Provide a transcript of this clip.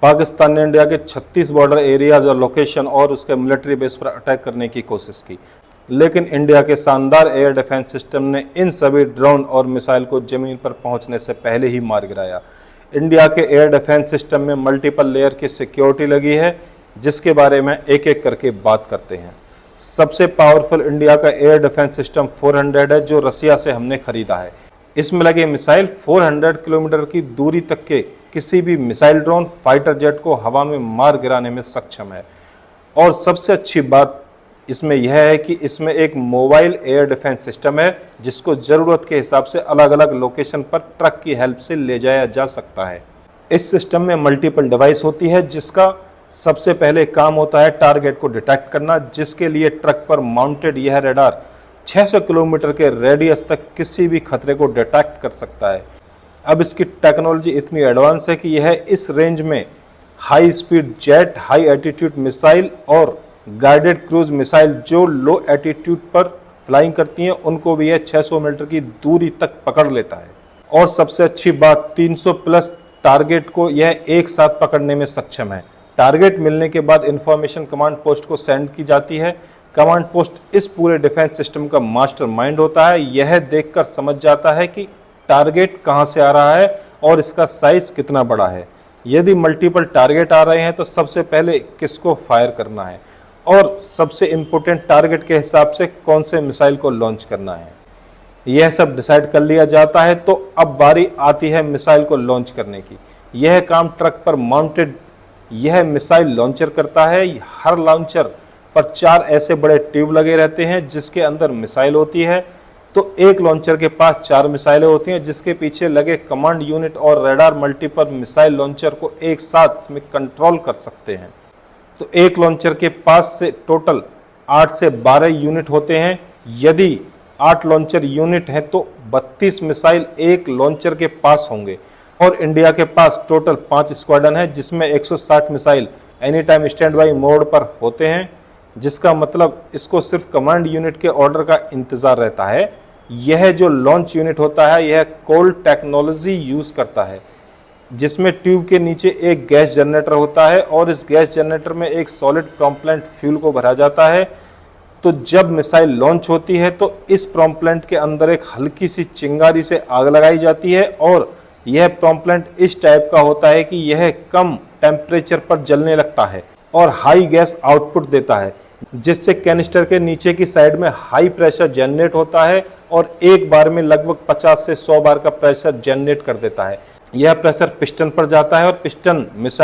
पाकिस्तान ने इंडिया के 36 border areas और लोकेशन और उसके मिलिट्री बेस पर अटैक करने की कोशिश की, लेकिन इंडिया के शानदार एयर डिफेंस सिस्टम ने इन सभी ड्रोन और मिसाइल को जमीन पर पहुंचने से पहले ही मार गिराया। इंडिया के एयर डिफेंस सिस्टम में मल्टीपल लेयर की सिक्योरिटी लगी है, जिसके बारे में एक एक करके बात करते हैं। सबसे पावरफुल इंडिया का एयर डिफेंस सिस्टम 400 है, जो रसिया से हमने खरीदा है। इसमें लगे मिसाइल 400 किलोमीटर की दूरी तक के किसी भी मिसाइल, ड्रोन, फाइटर जेट को हवा में मार गिराने में सक्षम है। और सबसे अच्छी बात इसमें यह है कि इसमें एक मोबाइल एयर डिफेंस सिस्टम है, जिसको ज़रूरत के हिसाब से अलग अलग लोकेशन पर ट्रक की हेल्प से ले जाया जा सकता है। इस सिस्टम में मल्टीपल डिवाइस होती है, जिसका सबसे पहले काम होता है टारगेट को डिटेक्ट करना, जिसके लिए ट्रक पर माउंटेड यह रडार 600 किलोमीटर के रेडियस तक किसी भी खतरे को डिटेक्ट कर सकता है। अब इसकी टेक्नोलॉजी इतनी एडवांस है कि यह इस रेंज में high speed jet, high attitude missile और गाइडेड क्रूज मिसाइल जो लो एटीट्यूड पर फ्लाइंग करती हैं, उनको भी यह 600 मीटर की दूरी तक पकड़ लेता है। और सबसे अच्छी बात, 300 प्लस टारगेट को यह एक साथ पकड़ने में सक्षम है। टारगेट मिलने के बाद इंफॉर्मेशन कमांड पोस्ट को सेंड की जाती है। कमांड पोस्ट इस पूरे डिफेंस सिस्टम का मास्टरमाइंड होता है। यह देखकर समझ जाता है कि टारगेट कहां से आ रहा है और इसका साइज कितना बड़ा है। यदि मल्टीपल टारगेट आ रहे हैं तो सबसे पहले किसको फायर करना है और सबसे इंपॉर्टेंट टारगेट के हिसाब से कौन से मिसाइल को लॉन्च करना है, यह सब डिसाइड कर लिया जाता है। तो अब बारी आती है मिसाइल को लॉन्च करने की। यह काम ट्रक पर माउंटेड यह मिसाइल लॉन्चर करता है। हर लॉन्चर पर 4 ऐसे बड़े ट्यूब लगे रहते हैं, जिसके अंदर मिसाइल होती है। तो एक लॉन्चर के पास 4 मिसाइलें होती हैं, जिसके पीछे लगे कमांड यूनिट और रडार मल्टीपल मिसाइल लॉन्चर को एक साथ में कंट्रोल कर सकते हैं। तो एक लॉन्चर के पास से टोटल 8 से 12 यूनिट होते हैं। यदि 8 लॉन्चर यूनिट हैं तो 32 मिसाइल एक लॉन्चर के पास होंगे। और इंडिया के पास टोटल 5 स्क्वाड्रन है, जिसमें 160 missile any time stand by mode पर होते हैं, जिसका मतलब इसको सिर्फ कमांड यूनिट के ऑर्डर का इंतजार रहता है। यह जो लॉन्च यूनिट होता है, यह कोल्ड टेक्नोलॉजी यूज करता है, जिसमें ट्यूब के नीचे एक गैस जनरेटर होता है और इस गैस जनरेटर में एक सॉलिड प्रॉम्प्लेंट फ्यूल को भरा जाता है। तो जब मिसाइल लॉन्च होती है तो इस प्रॉम्प्लेंट के अंदर एक हल्की सी चिंगारी से आग लगाई जाती है और यह प्रॉम्प्लेंट इस टाइप का होता है कि यह कम टेम्परेचर पर जलने लगता है और हाई गैस आउटपुट देता है, जिससे कैनिस्टर के नीचे की साइड में हाई प्रेशर जनरेट होता है और एक बार में लगभग 50 से 100 बार का प्रेशर जनरेट कर देता है। यह प्रेशर पिस्टन पर जाता है और पिस्टन मिसाइल